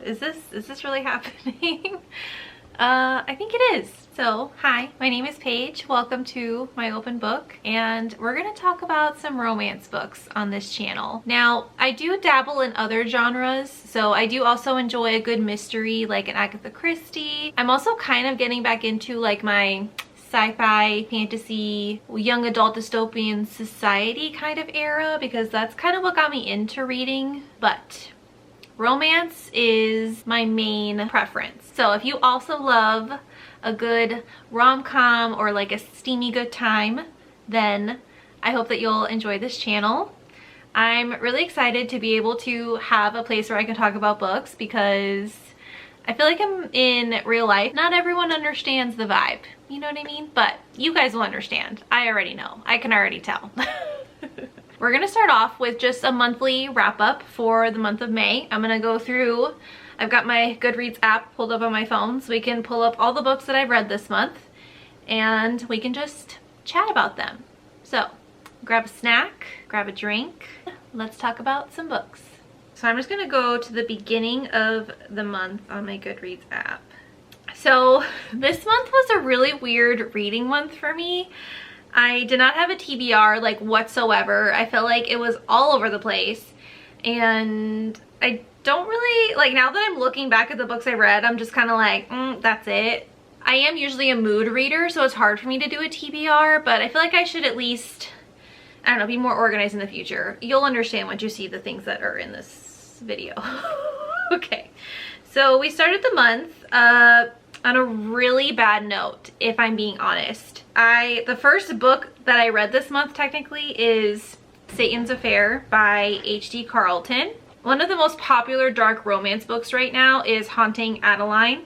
Is this really happening? I think it is. So, hi, my name is Paige. Welcome to my open book, and we're gonna talk about some romance books on this channel. Now, I do dabble in other genres, so I do also enjoy a good mystery like an Agatha Christie. I'm also kind of getting back into like my sci-fi, fantasy, young adult dystopian society kind of era, because that's kind of what got me into reading, but romance is my main preference. So if you also love a good rom-com or like a steamy good time, then I hope that you'll enjoy this channel. I'm really excited to be able to have a place where I can talk about books, because I feel like I'm in real life. Not everyone understands the vibe, you know what I mean? But you guys will understand. I already know. I can already tell. We're gonna start off with just a monthly wrap-up for the month of May. I'm gonna go through, I've got my Goodreads app pulled up on my phone, so we can pull up all the books that I've read this month, and we can just chat about them. So, grab a snack, grab a drink, let's talk about some books. So I'm just gonna go to the beginning of the month on my Goodreads app. So this month was a really weird reading month for me. I did not have a TBR like whatsoever. I felt like it was all over the place, and I don't really, like, now that I'm looking back at the books I read, I'm just kind of like, that's it. I am usually a mood reader, so it's hard for me to do a TBR, but I feel like I should at least, I don't know, be more organized in the future. You'll understand once you see the things that are in this video. Okay, so we started the month on a really bad note, if I'm being honest. The first book that I read this month technically is Satan's Affair by H.D. Carlton. One of the most popular dark romance books right now is Haunting Adeline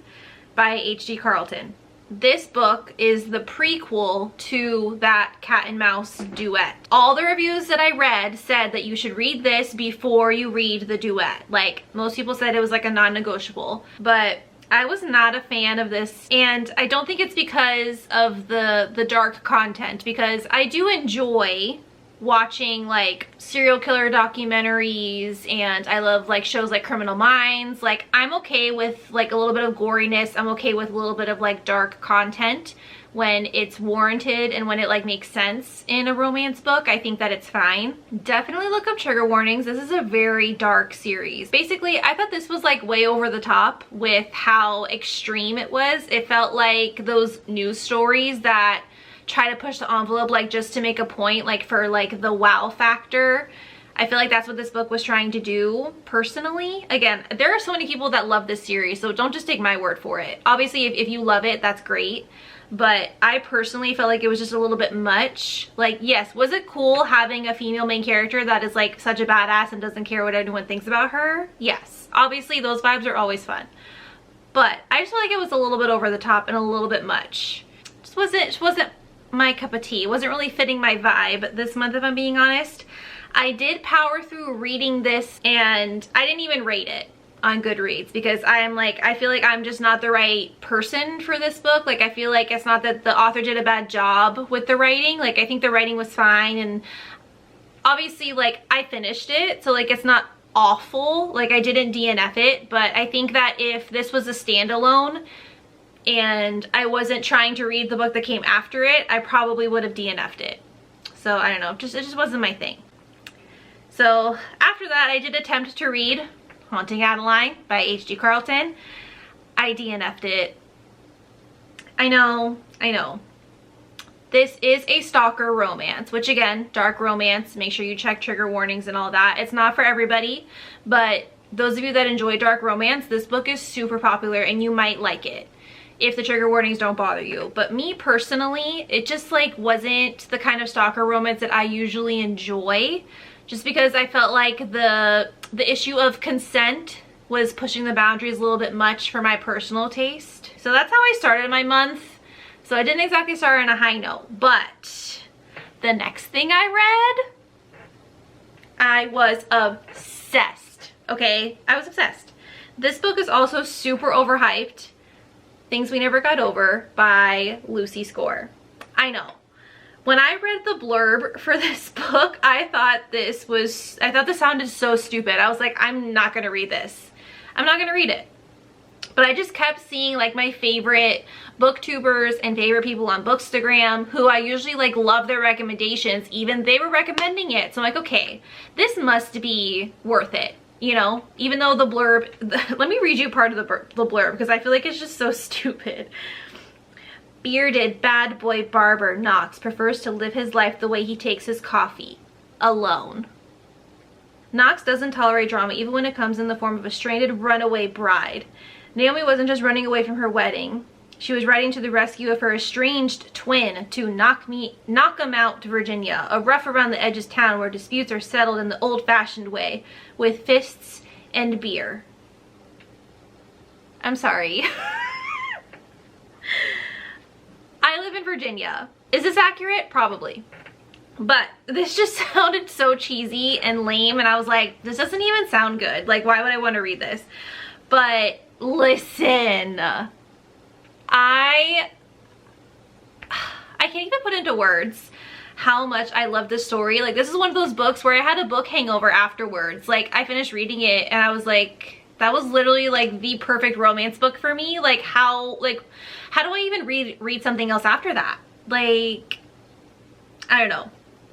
by H.D. Carlton. This book is the prequel to that cat and mouse duet. All the reviews that I read said that you should read this before you read the duet. Like, most people said it was like a non-negotiable, but I was not a fan of this, and I don't think it's because of the dark content, because I do enjoy watching like serial killer documentaries, and I love like shows like Criminal Minds. Like, I'm okay with like a little bit of goriness. I'm okay with a little bit of like dark content when it's warranted and when it like makes sense in a romance book. I think that it's fine. Definitely look up trigger warnings. This is a very dark series. Basically, I thought this was like way over the top with how extreme it was. It felt like those news stories that try to push the envelope like just to make a point, like for like the wow factor. I feel like that's what this book was trying to do personally. Again, there are so many people that love this series, so don't just take my word for it. Obviously, if you love it, that's great. But I personally felt like it was just a little bit much. Like, yes, was it cool having a female main character that is like such a badass and doesn't care what anyone thinks about her? Yes, obviously those vibes are always fun. But I just felt like it was a little bit over the top and a little bit much. Just wasn't my cup of tea. It wasn't really fitting my vibe this month, if I'm being honest. I did power through reading this, and I didn't even rate it on Goodreads, because I feel like I'm just not the right person for this book. Like, I feel like it's not that the author did a bad job with the writing. Like, I think the writing was fine, and obviously like I finished it, so like it's not awful. Like, I didn't DNF it, but I think that if this was a standalone and I wasn't trying to read the book that came after it, I probably would have DNF'd it. So I don't know, it just wasn't my thing. So after that, I did attempt to read Haunting Adeline by H.D. Carlton. I DNF'd it. I know. This is a stalker romance, which again, dark romance. Make sure you check trigger warnings and all that. It's not for everybody, but those of you that enjoy dark romance, this book is super popular and you might like it if the trigger warnings don't bother you. But me personally, it just like wasn't the kind of stalker romance that I usually enjoy, just because I felt like the issue of consent was pushing the boundaries a little bit much for my personal taste. So that's how I started my month. So I didn't exactly start on a high note, but the next thing I read, I was obsessed. Okay, I was obsessed. This book is also super overhyped. Things We Never Got Over by Lucy Score. I know. When I read the blurb for this book, I thought this sounded so stupid. I was like, I'm not gonna read this. I'm not gonna read it. But I just kept seeing like my favorite booktubers and favorite people on Bookstagram who I usually like love their recommendations, even they were recommending it. So I'm like, okay, this must be worth it, you know, even though the blurb, let me read you part of the blurb because I feel like it's just so stupid. Bearded bad boy barber Knox prefers to live his life the way he takes his coffee, alone. Knox doesn't tolerate drama even when it comes in the form of a stranded runaway bride. Naomi wasn't just running away from her wedding. She was riding to the rescue of her estranged twin to knock him out to Virginia, a rough around the edges town where disputes are settled in the old-fashioned way, with fists and beer. I'm sorry. I live in Virginia. Is this accurate? Probably. But this just sounded so cheesy and lame, and I was like, this doesn't even sound good. Like, why would I want to read this? But listen, I can't even put into words how much I love this story. Like, this is one of those books where I had a book hangover afterwards. Like, I finished reading it and I was like, that was literally like the perfect romance book for me. Like, how do I even read something else after that? Like, I don't know.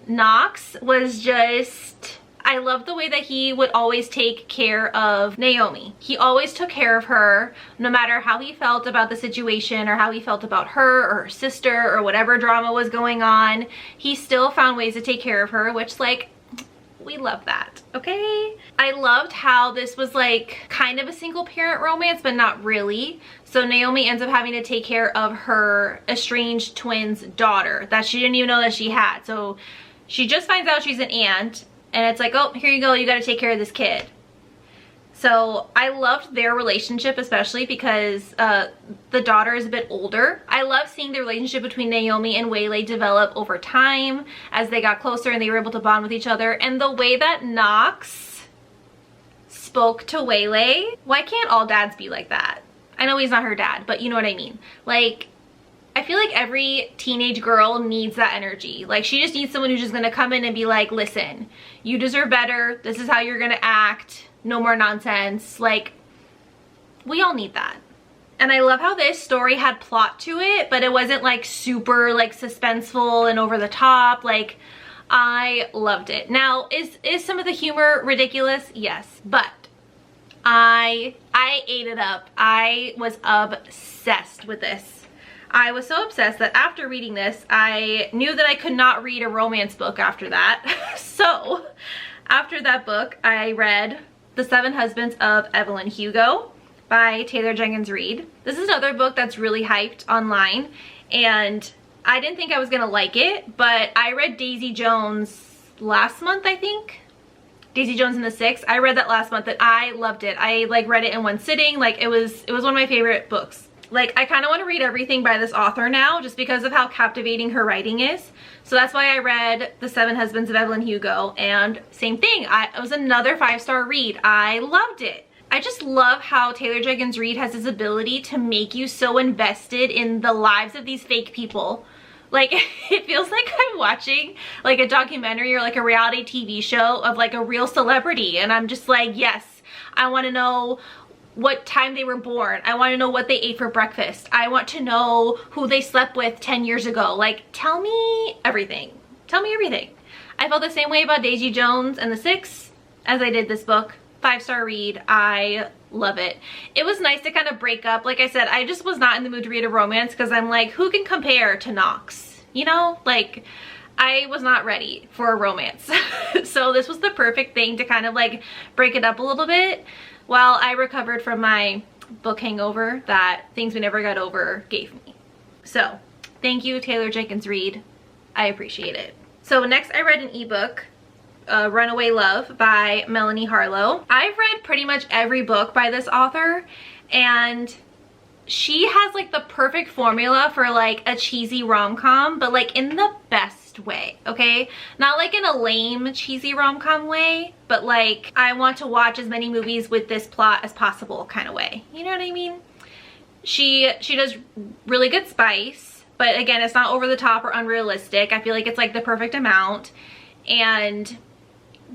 Knox was just, I love the way that he would always take care of Naomi. He always took care of her, no matter how he felt about the situation or how he felt about her or her sister or whatever drama was going on. He still found ways to take care of her, which, like, we love that, okay? I loved how this was like kind of a single parent romance, but not really. So Naomi ends up having to take care of her estranged twin's daughter that she didn't even know that she had. So she just finds out she's an aunt, and it's like, oh, here you go, you gotta take care of this kid. So I loved their relationship, especially because the daughter is a bit older. I love seeing the relationship between Naomi and Waylay develop over time as they got closer and they were able to bond with each other. And the way that Knox spoke to Waylay, why can't all dads be like that? I know he's not her dad, but you know what I mean. Like, I feel like every teenage girl needs that energy. Like, she just needs someone who's just gonna come in and be like, listen, you deserve better. This is how you're gonna act. No more nonsense. Like, we all need that. And I love how this story had plot to it, but it wasn't like super like suspenseful and over the top. Like, I loved it. Now, is some of the humor ridiculous? Yes, but I ate it up. I was obsessed with this. I was so obsessed that after reading this, I knew that I could not read a romance book after that. So after that book, I read The 7 Husbands of Evelyn, Hugo by Taylor Jenkins Reid. This is another book that's really hyped online, and I didn't think I was gonna like it, but I read Daisy Jones last month, I think. Daisy Jones and the Six. I read that last month and I loved it. I like read it in one sitting. Like, it was one of my favorite books. Like, I kind of want to read everything by this author now just because of how captivating her writing is. So that's why I read The 7 Husbands of Evelyn Hugo, and same thing. It was another 5-star read. I loved it. I just love how Taylor Jenkins Reid has this ability to make you so invested in the lives of these fake people. Like, it feels like I'm watching like a documentary or like a reality TV show of like a real celebrity, and I'm just like, yes, I want to know what time they were born. I want to know what they ate for breakfast. I want to know who they slept with 10 years ago. Like, tell me everything. Tell me everything. I felt the same way about Daisy Jones and the Six as I did this book. 5-star read. I love it. It was nice to kind of break up. Like I said, I just was not in the mood to read a romance because I'm like, who can compare to Knox? You know, like, I was not ready for a romance. So this was the perfect thing to kind of like break it up a little bit while I recovered from my book hangover that Things We Never Got Over gave me. So thank you, Taylor Jenkins Reid. I appreciate it. So next I read an ebook, Runaway Love by Melanie Harlow. I've read pretty much every book by this author, and she has like the perfect formula for like a cheesy rom-com, but like in the best way, okay? Not like in a lame cheesy rom-com way, but like I want to watch as many movies with this plot as possible kind of way. You know what I mean? She does really good spice, but again, it's not over the top or unrealistic. I feel like it's like the perfect amount, and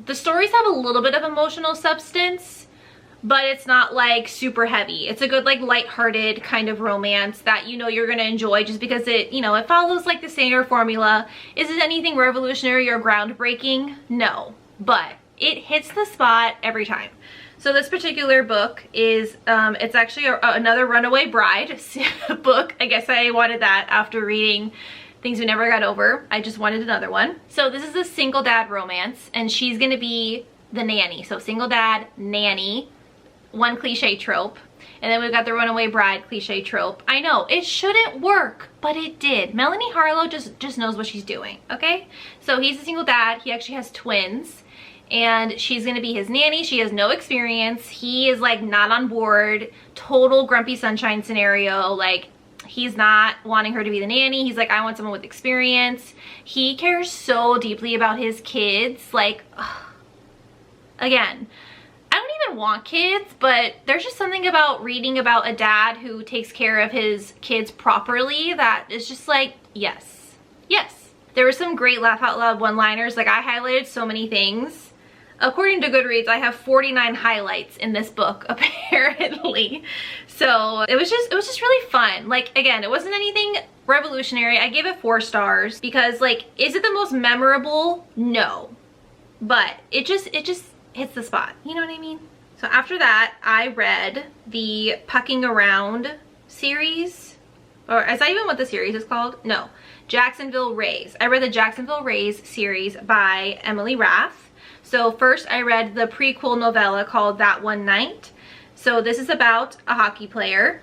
the stories have a little bit of emotional substance, but it's not like super heavy. It's a good like lighthearted kind of romance that you know you're gonna enjoy just because it, you know, it follows like the standard formula. Is it anything revolutionary or groundbreaking? No, but it hits the spot every time. So this particular book is, it's actually another Runaway Bride book. I guess I wanted that after reading Things We Never Got Over. I just wanted another one. So this is a single dad romance, and she's gonna be the nanny. So single dad, nanny, one cliche trope. And then we've got the Runaway Bride cliche trope. I know, it shouldn't work, but it did. Melanie Harlow just knows what she's doing, okay? So he's a single dad. He actually has twins. And she's gonna be his nanny. She has no experience. He is like not on board. Total grumpy sunshine scenario. Like he's not wanting her to be the nanny. He's like, I want someone with experience. He cares so deeply about his kids. Like, ugh. Again, I don't even want kids, but there's just something about reading about a dad who takes care of his kids properly that is just like, yes, yes. There were some great laugh out loud one-liners. Like I highlighted so many things. According to Goodreads, I have 49 highlights in this book, apparently. So it was just really fun. Like, again, it wasn't anything revolutionary. I gave it 4 stars because, like, is it the most memorable? No. But it just hits the spot. You know what I mean? So after that, I read the Pucking Around series. Or is that even what the series is called? No. Jacksonville Rays. I read the Jacksonville Rays series by Emily Rath. So first I read the prequel novella called That One Night. So this is about a hockey player.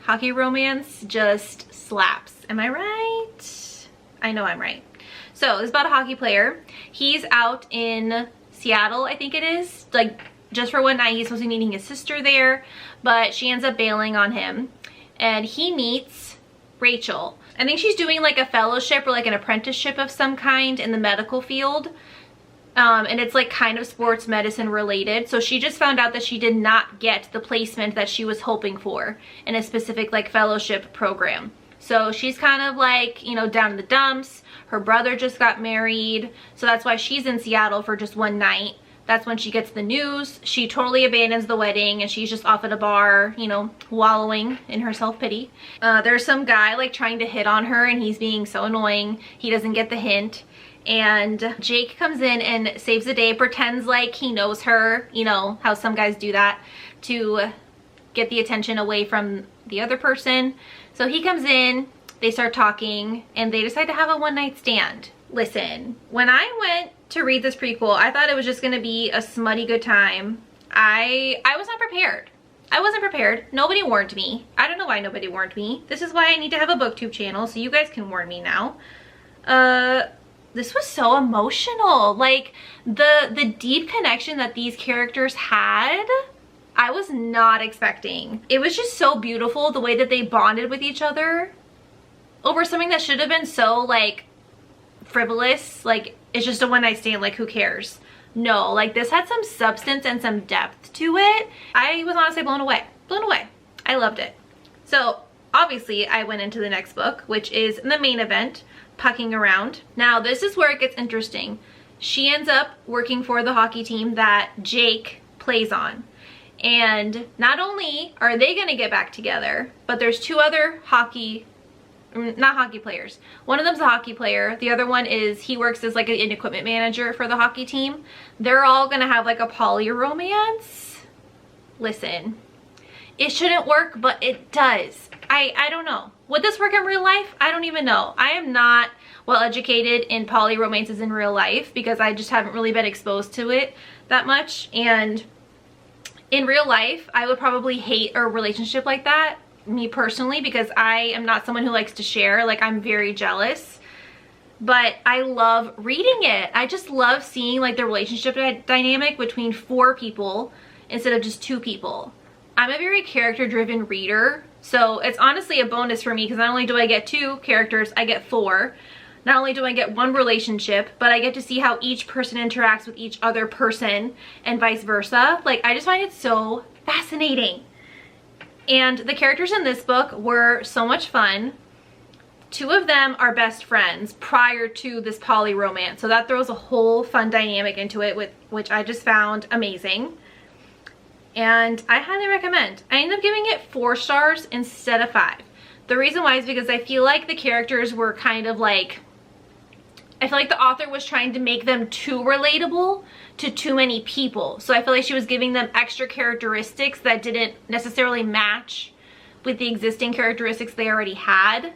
Hockey romance just slaps. Am I right? I know I'm right. So it's about a hockey player. He's out in Seattle, I think it is. Like just for one night, he's supposed to be meeting his sister there, but she ends up bailing on him. And he meets Rachel. I think she's doing like a fellowship or like an apprenticeship of some kind in the medical field. And it's like kind of sports medicine related. So she just found out that she did not get the placement that she was hoping for in a specific like fellowship program. So she's kind of like, you know, down in the dumps. Her brother just got married. So that's why she's in Seattle for just one night. That's when she gets the news. She totally abandons the wedding and she's just off at a bar, you know, wallowing in her self-pity. There's some guy like trying to hit on her and he's being so annoying. He doesn't get the hint. And Jake comes in and saves the day, pretends like he knows her, you know, how some guys do that to get the attention away from the other person. So he comes in, they start talking, and they decide to have a one-night stand. Listen, when I went to read this prequel, I thought it was just gonna be a smutty good time. I was not prepared. I wasn't prepared. Nobody warned me. I don't know why nobody warned me. This is why I need to have a Booktube channel, so you guys can warn me now. This was so emotional. Like the deep connection that these characters had, I was not expecting. It was just so beautiful the way that they bonded with each other over something that should have been so like frivolous. Like it's just a one-night stand, like who cares? No, like this had some substance and some depth to it. I was honestly blown away. Blown away. I loved it. So obviously I went into the next book, which is the main event, Pucking Around. Now this is where it gets interesting. She ends up working for the hockey team that Jake plays on. And not only are they gonna get back together, but there's 2 other not hockey players. One of them's a hockey player. The other one is, he works as like an equipment manager for the hockey team. They're all gonna have like a poly romance. Listen, it shouldn't work, but it does. I don't know. Would this work in real life? I don't even know. I am not well educated in poly romances in real life because I just haven't really been exposed to it that much. And in real life, I would probably hate a relationship like that, me personally, because I am not someone who likes to share. Like I'm very jealous, but I love reading it. I just love seeing like the relationship dynamic between 4 people instead of just 2 people. I'm a very character-driven reader, so it's honestly a bonus for me because not only do I get 2 characters, I get 4. Not only do I get 1 relationship, but I get to see how each person interacts with each other person and vice versa. Like, I just find it so fascinating. And the characters in this book were so much fun. 2 of them are best friends prior to this poly romance, so that throws a whole fun dynamic into it, which I just found amazing. and I highly recommend. I ended up giving it 4 stars instead of 5. The reason why is because I feel like the characters were kind of like, I feel like the author was trying to make them too relatable to too many people. So I feel like she was giving them extra characteristics that didn't necessarily match with the existing characteristics they already had.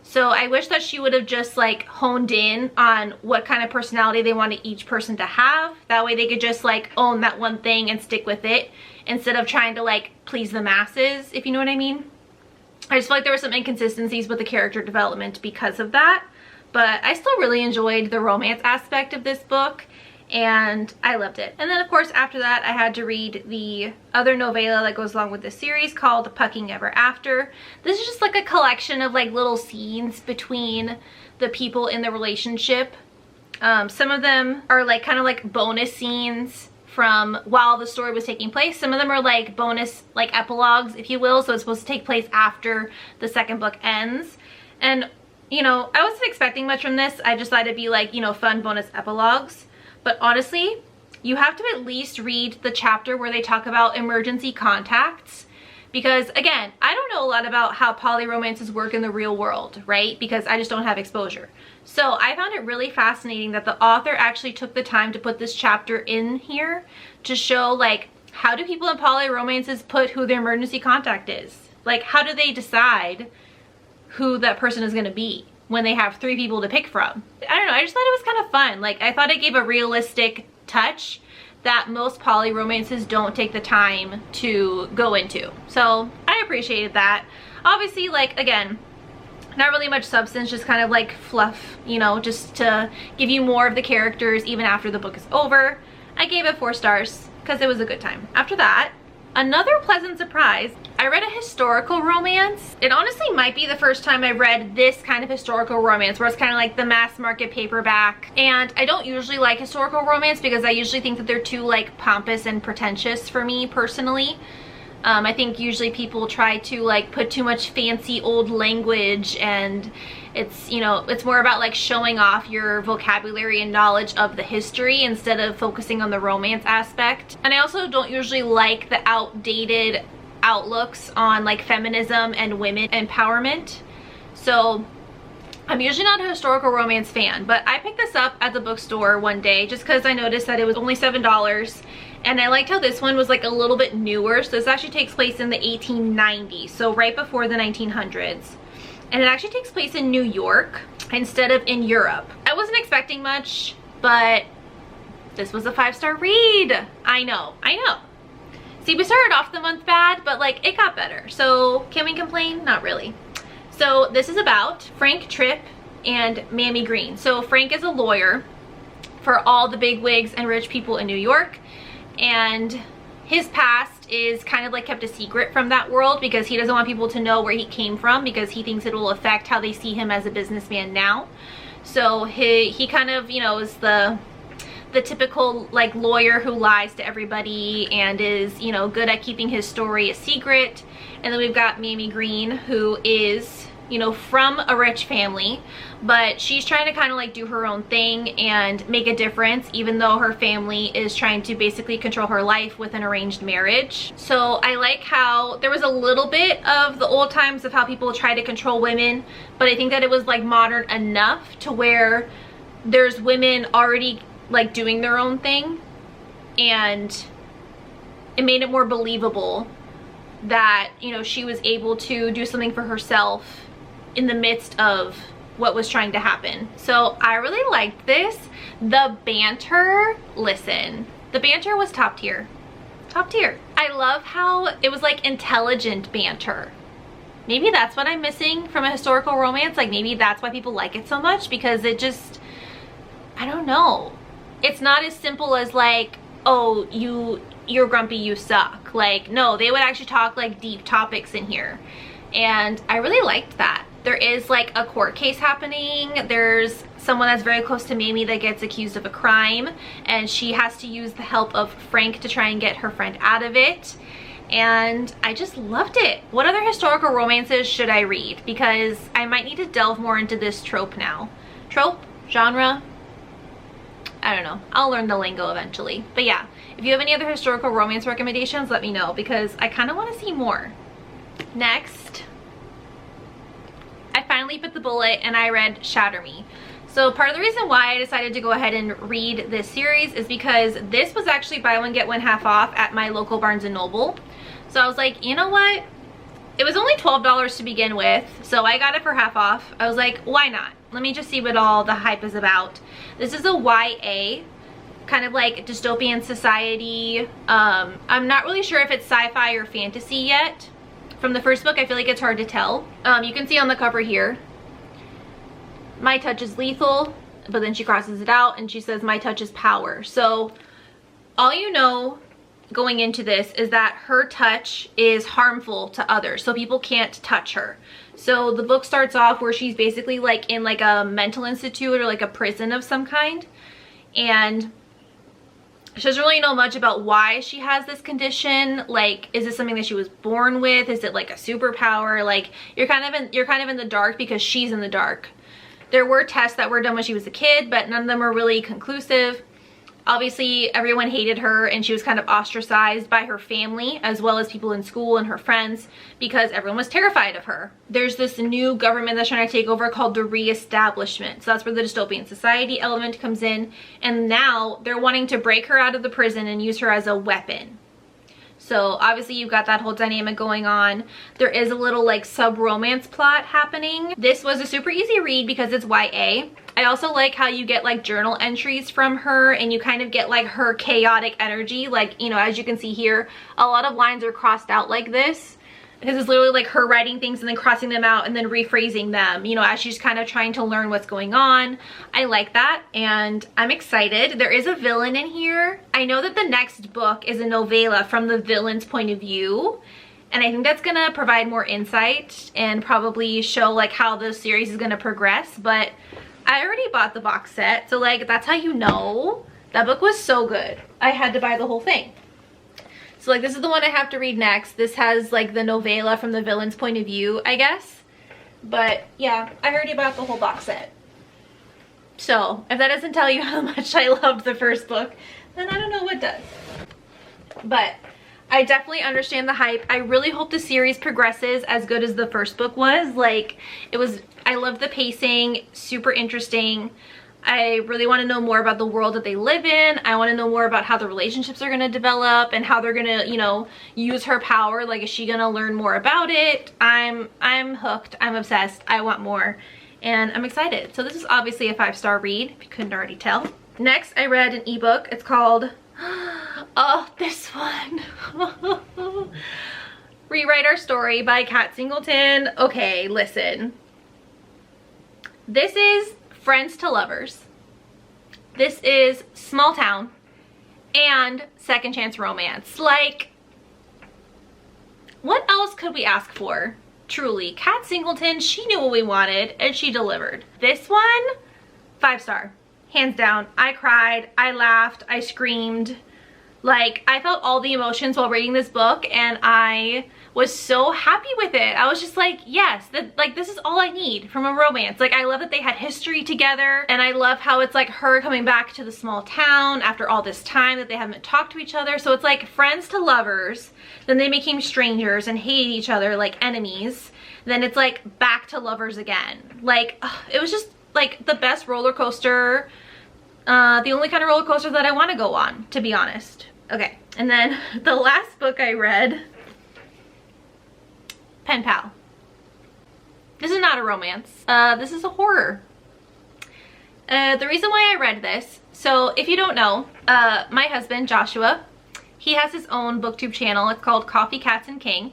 So I wish that she would have just like honed in on what kind of personality they wanted each person to have. That way they could just like own that one thing and stick with it instead of trying to like please the masses, if you know what I mean. I just feel like there were some inconsistencies with the character development because of that. But I still really enjoyed the romance aspect of this book, and I loved it. And then of course after that I had to read the other novella that goes along with this series called Pucking Ever After. This is just like a collection of like little scenes between the people in the relationship. Some of them are like kind of like bonus scenes from while the story was taking place. Some of them are like bonus like epilogues, if you will, so it's supposed to take place after the second book ends. And you know, I wasn't expecting much from this. I just thought it'd be like, you know, fun bonus epilogues. But honestly, you have to at least read the chapter where they talk about emergency contacts. Because again, I don't know a lot about how poly romances work in the real world, right? Because I just don't have exposure. So I found it really fascinating that the author actually took the time to put this chapter in here to show like, how do people in poly romances put who their emergency contact is? Like, how do they decide who that person is going to be when they have 3 people to pick from? I don't know, I just thought it was kind of fun. Like, I thought it gave a realistic touch that most poly romances don't take the time to go into. So I appreciated that. Obviously, like, again, not really much substance, just kind of like fluff, you know, just to give you more of the characters even after the book is over. I gave it 4 stars because it was a good time. After that, another pleasant surprise, I read a historical romance. It honestly might be the first time I read this kind of historical romance where it's kind of like the mass market paperback. And I don't usually like historical romance because I usually think that they're too like pompous and pretentious for me personally. I think usually people try to like put too much fancy old language, and it's, you know, it's more about like showing off your vocabulary and knowledge of the history instead of focusing on the romance aspect. And I also don't usually like the outdated outlooks on like feminism and women empowerment. So I'm usually not a historical romance fan, but I picked this up at the bookstore one day just because I noticed that it was only $7. And I liked how this one was like a little bit newer. So this actually takes place in the 1890s, so right before the 1900s. And it actually takes place in New York instead of in Europe. I wasn't expecting much, but this was a 5-star read. I know. See, we started off the month bad, but like it got better. So can we complain? Not really. So this is about Frank Tripp and Mammy Green. So Frank is a lawyer for all the big wigs and rich people in New York. And his past is kind of like kept a secret from that world because he doesn't want people to know where he came from, because he thinks it will affect how they see him as a businessman now. So he kind of, you know, is the typical like lawyer who lies to everybody and is, you know, good at keeping his story a secret. And then we've got Mammy Green, who is, you know, from a rich family, but she's trying to kind of like do her own thing and make a difference, even though her family is trying to basically control her life with an arranged marriage. So I like how there was a little bit of the old times of how people try to control women, but I think that it was like modern enough to where there's women already like doing their own thing, and it made it more believable that, you know, she was able to do something for herself in the midst of what was trying to happen. So I really liked this. The banter, listen, the banter was top tier. Top tier. I love how it was like intelligent banter. Maybe that's what I'm missing from a historical romance. Like maybe that's why people like it so much, because it just, I don't know. It's not as simple as like, oh, you're grumpy, you suck. Like, no, they would actually talk like deep topics in here. And I really liked that. There is like a court case happening. There's someone that's very close to Mamie that gets accused of a crime, and she has to use the help of Frank to try and get her friend out of it. And I just loved it. What other historical romances should I read? Because I might need to delve more into this trope now. Trope? Genre? I don't know. I'll learn the lingo eventually. But yeah, if you have any other historical romance recommendations, let me know because I kind of want to see more. Next, I finally bit the bullet and I read Shatter Me. So part of the reason why I decided to go ahead and read this series is because this was actually buy one get one half off at my local Barnes & Noble. So I was like, you know what? It was only $12 to begin with, so I got it for half off. I was like, why not? Let me just see what all the hype is about. This is a YA, kind of like dystopian society. I'm not really sure if it's sci-fi or fantasy yet. From the first book, I feel like it's hard to tell. You can see on the cover here, my touch is lethal, but then she crosses it out and she says my touch is power. So all you know going into this is that her touch is harmful to others, so people can't touch her. So the book starts off where she's basically like in like a mental institute or like a prison of some kind, and she doesn't really know much about why she has this condition. Like, is this something that she was born with? Is it like a superpower? Like, you're kind of in the dark because she's in the dark. There were tests that were done when she was a kid, but none of them were really conclusive. Obviously, everyone hated her and she was kind of ostracized by her family as well as people in school and her friends because everyone was terrified of her. There's this new government that's trying to take over called the Reestablishment. So that's where the dystopian society element comes in. And now they're wanting to break her out of the prison and use her as a weapon. So obviously you've got that whole dynamic going on. There is a little like sub-romance plot happening. This was a super easy read because it's YA. I also like how you get like journal entries from her and you kind of get like her chaotic energy. Like, you know, as you can see here, a lot of lines are crossed out like this because it's literally like her writing things and then crossing them out and then rephrasing them, you know, as she's kind of trying to learn what's going on. I like that and I'm excited. There is a villain in here. I know that the next book is a novella from the villain's point of view, and I think that's gonna provide more insight and probably show like how the series is gonna progress. But I already bought the box set, so like that's how you know. That book was so good. I had to buy the whole thing. So like this is the one I have to read next. This has like the novella from the villain's point of view, I guess. But yeah, I already bought the whole box set. So if that doesn't tell you how much I loved the first book, then I don't know what does. But I definitely understand the hype. I really hope the series progresses as good as the first book was. Like, it was, I love the pacing, super interesting. I really want to know more about the world that they live in. I want to know more about how the relationships are going to develop and how they're going to, you know, use her power. Like, is she going to learn more about it? I'm hooked. I'm obsessed. I want more. And I'm excited. So this is obviously a 5-star read, if you couldn't already tell. Next, I read an ebook. It's called, oh, this one. Rewrite Our Story by Kat Singleton. Okay, listen. This is friends to lovers. This is small town and second chance romance. Like, what else could we ask for? Truly, Kat Singleton, she knew what we wanted and she delivered. This one, 5-star, hands down. I cried, I laughed, I screamed. Like, I felt all the emotions while reading this book and I was so happy with it. I was just like, yes, like this is all I need from a romance. Like, I love that they had history together and I love how it's like her coming back to the small town after all this time that they haven't talked to each other. So it's like friends to lovers, then they became strangers and hated each other like enemies. Then it's like back to lovers again. Like, it was just like the best roller coaster. The only kind of roller coaster that I want to go on, to be honest. Okay, and then the last book I read, Pen Pal. This is not a romance. This is a horror. The reason why I read this, so if you don't know, my husband, Joshua, he has his own booktube channel. It's called Coffee, Cats, and King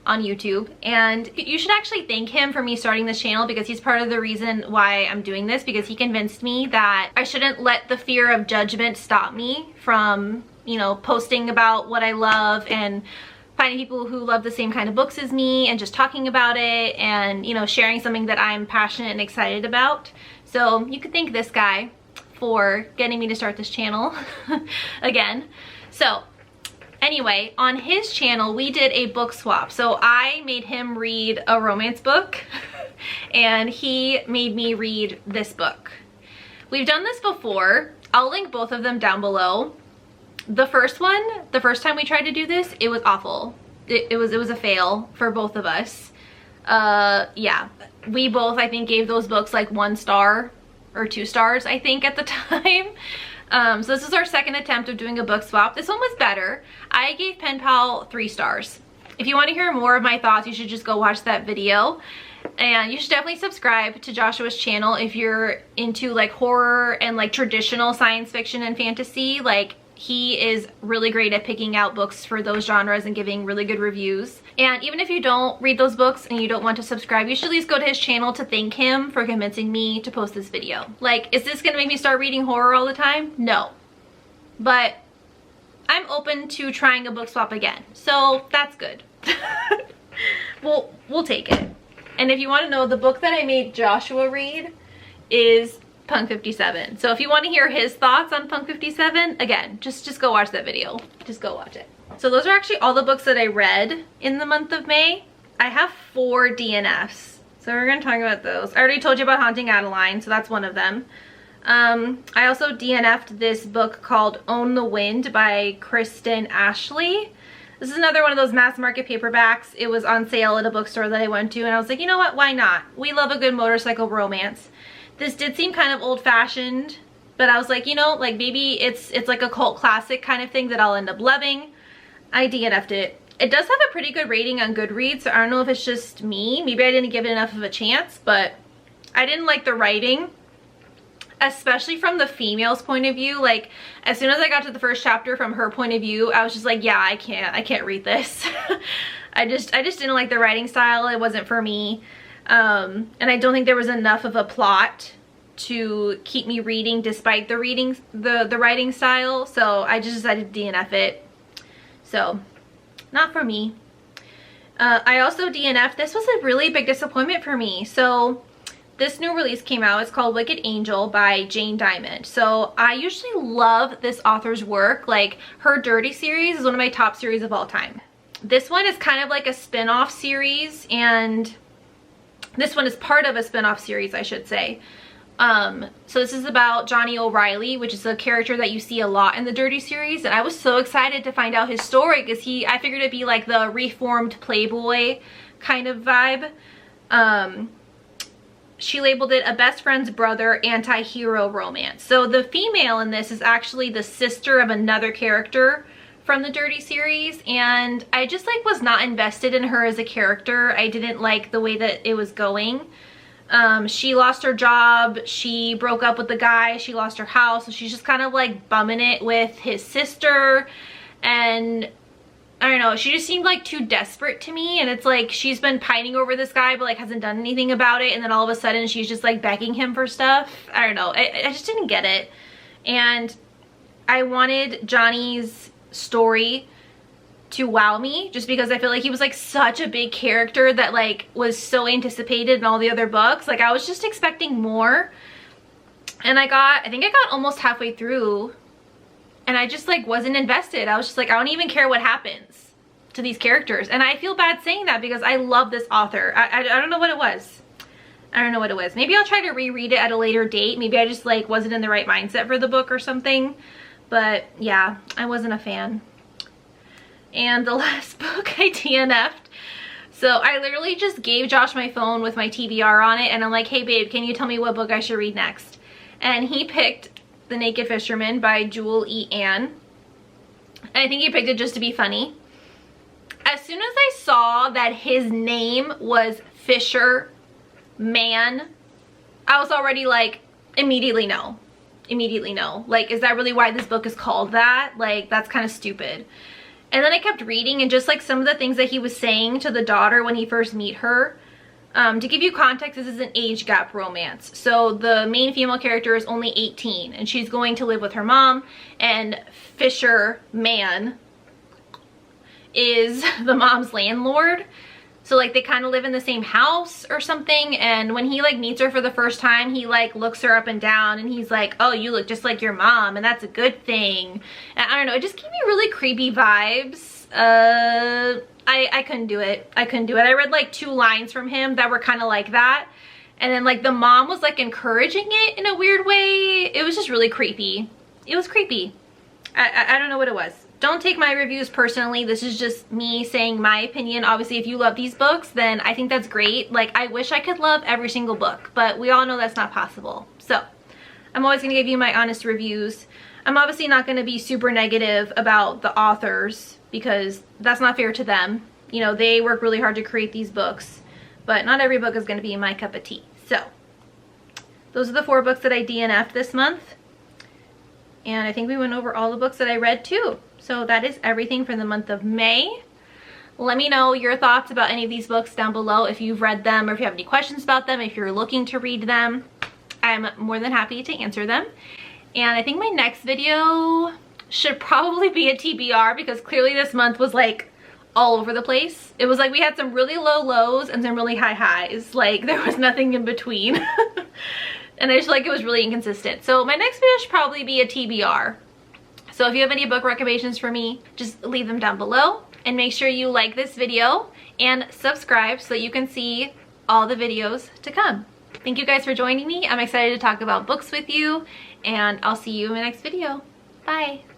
on YouTube. And you should actually thank him for me starting this channel because he's part of the reason why I'm doing this, because he convinced me that I shouldn't let the fear of judgment stop me from, you know, posting about what I love and finding people who love the same kind of books as me and just talking about it and, you know, sharing something that I'm passionate and excited about. So you could thank this guy for getting me to start this channel again. So anyway, on his channel, we did a book swap. So I made him read a romance book and he made me read this book. We've done this before. I'll link both of them down below. The first one, the first time we tried to do this, it was awful. It was a fail for both of us. Yeah, we both, I think, gave those books like 1 star or 2 stars, I think, at the time. So this is our second attempt of doing a book swap. This one was better. I gave Pen Pal 3 stars. If you want to hear more of my thoughts, you should just go watch that video. And you should definitely subscribe to Joshua's channel if you're into like horror and like traditional science fiction and fantasy. Like, he is really great at picking out books for those genres and giving really good reviews. And even if you don't read those books and you don't want to subscribe, you should at least go to his channel to thank him for convincing me to post this video. Like, is this gonna make me start reading horror all the time? No. But I'm open to trying a book swap again, so that's good. We'll take it. And if you want to know, the book that I made Joshua read is Punk 57. So if you want to hear his thoughts on Punk 57, again, just go watch that video. Just go watch it. So those are actually all the books that I read in the month of May. I have 4 DNFs, so we're gonna talk about those. I already told you about Haunting Adeline, so that's one of them. I also DNF'd this book called Own the Wind by Kristen Ashley. This is another one of those mass market paperbacks. It was on sale at a bookstore that I went to, and I was like, you know what, why not? We love a good motorcycle romance. This did seem kind of old-fashioned, but I was like, you know, like maybe it's like a cult classic kind of thing that I'll end up loving. I DNF'd it. It does have a pretty good rating on Goodreads, so I don't know if it's just me. Maybe I didn't give it enough of a chance, but I didn't like the writing, especially from the female's point of view. Like, as soon as I got to the first chapter from her point of view, I was just like, yeah, I can't read this. I just didn't like the writing style. It wasn't for me. And I don't think there was enough of a plot to keep me reading despite the writing style. So I just decided to DNF it. So, not for me. I also DNF'd. This was a really big disappointment for me. So this new release came out. It's called Wicked Angel by Jane Diamond. So I usually love this author's work. Like, her Dirty series is one of my top series of all time. This one is kind of like a spin-off series, and this one is part of a spin-off series, I should say. So this is about Johnny O'Reilly, which is a character that you see a lot in the Dirty series, and I was so excited to find out his story because I figured it'd be like the reformed playboy kind of vibe. She labeled it a best friend's brother anti-hero romance. So the female in this is actually the sister of another character from the Dirty series, and I just like was not invested in her as a character. I didn't like the way that it was going. She lost her job, she broke up with the guy, she lost her house, so she's just kind of like bumming it with his sister, and I don't know, she just seemed like too desperate to me. And it's like she's been pining over this guy but like hasn't done anything about it, and then all of a sudden she's just like begging him for stuff. I don't know, I just didn't get it. And I wanted Johnny's story to wow me, just because I feel like he was like such a big character that like was so anticipated in all the other books. Like, I was just expecting more, and I think I got almost halfway through and I just like wasn't invested. I was just like, I don't even care what happens to these characters. And I feel bad saying that because I love this author. I don't know what it was. I don't know what it was. Maybe I'll try to reread it at a later date. Maybe I just like wasn't in the right mindset for the book or something. But yeah, I wasn't a fan. And the last book I DNF'd. So I literally just gave Josh my phone with my TBR on it, and I'm like, hey babe, can you tell me what book I should read next? And he picked The Naked Fisherman by Jewel E. Ann. And I think he picked it just to be funny. As soon as I saw that his name was Fisher Man, I was already like, immediately no. Immediately no. Like, is that really why this book is called that? Like, that's kind of stupid. And then I kept reading, and just like some of the things that he was saying to the daughter when he first meet her. To give you context, this is an age gap romance. So the main female character is only 18, and she's going to live with her mom, and Fisher Man is the mom's landlord. So like they kind of live in the same house or something, and when he like meets her for the first time, he like looks her up and down, and he's like, oh, you look just like your mom, and that's a good thing. And I don't know, it just gave me really creepy vibes. I couldn't do it. I couldn't do it. I read like 2 lines from him that were kind of like that, and then like the mom was like encouraging it in a weird way. It was just really creepy. it was creepy. I don't know what it was. Don't take my reviews personally. This is just me saying my opinion. Obviously, if you love these books, then I think that's great. Like, I wish I could love every single book, but we all know that's not possible. So, I'm always going to give you my honest reviews. I'm obviously not going to be super negative about the authors because that's not fair to them. You know, they work really hard to create these books, but not every book is going to be my cup of tea. So, those are the 4 books that I DNF'd this month. And I think we went over all the books that I read too. So that is everything for the month of May. Let me know your thoughts about any of these books down below, if you've read them or if you have any questions about them, if you're looking to read them. I'm more than happy to answer them. And I think my next video should probably be a TBR because clearly this month was like all over the place. It was like we had some really low lows and some really high highs. Like there was nothing in between. And I just feel like it was really inconsistent. So my next video should probably be a TBR. So if you have any book recommendations for me, just leave them down below. And make sure you like this video and subscribe so that you can see all the videos to come. Thank you guys for joining me. I'm excited to talk about books with you. And I'll see you in my next video. Bye.